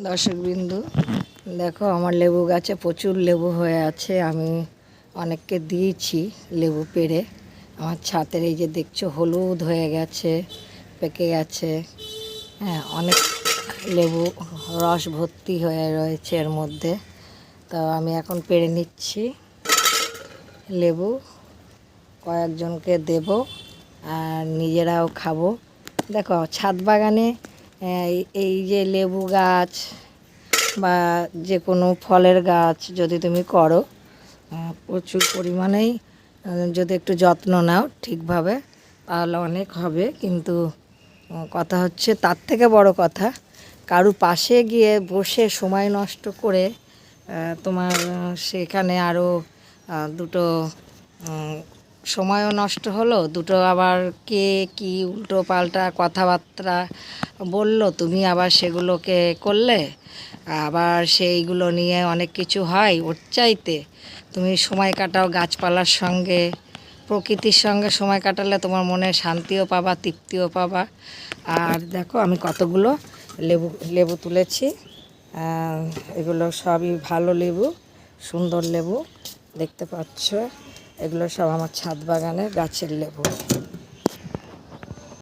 দর্শকবৃন্দু, দেখো আমার লেবু গাছে প্রচুর লেবু হয়ে আছে। আমি অনেককে দিয়েছি লেবু পেড়ে। আমার ছাতের এই যে দেখছো হলুদ হয়ে গেছে, পেকে গেছে। হ্যাঁ, অনেক লেবু রস ভর্তি হয়ে রয়েছে এর মধ্যে। তো আমি এখন পেড়ে নিচ্ছি লেবু, কয়েকজনকে দেব আর নিজেরাও খাবো। দেখো ছাদ বাগানে এই যে লেবু গাছ বা যে কোনো ফলের গাছ যদি তুমি করো, প্রচুর পরিমাণেই যদি একটু যত্ন নাও ঠিকভাবে, তাহলে অনেক হবে। কিন্তু কথা হচ্ছে, তার থেকে বড় কথা, কারু পাশে গিয়ে বসে সময় নষ্ট করে তোমার সেখানে আরও দুটো সময়ও নষ্ট হলো, দুটো আবার কে কি উল্টো পাল্টা কথাবার্তা বলল, তুমি আবার সেগুলোকে করলে, আবার সেইগুলো নিয়ে অনেক কিছু হয়। ওর চাইতে তুমি সময় কাটাও গাছপালার সঙ্গে, প্রকৃতির সঙ্গে সময় কাটালে তোমার মনে শান্তিও পাবা, তৃপ্তিও পাবা। আর দেখো আমি কতগুলো লেবু তুলেছি। এগুলো সবই ভালো লেবু, সুন্দর লেবু দেখতে পাচ্ছ। এগুলো সব আমার ছাদ বাগানের গাছের লেবু।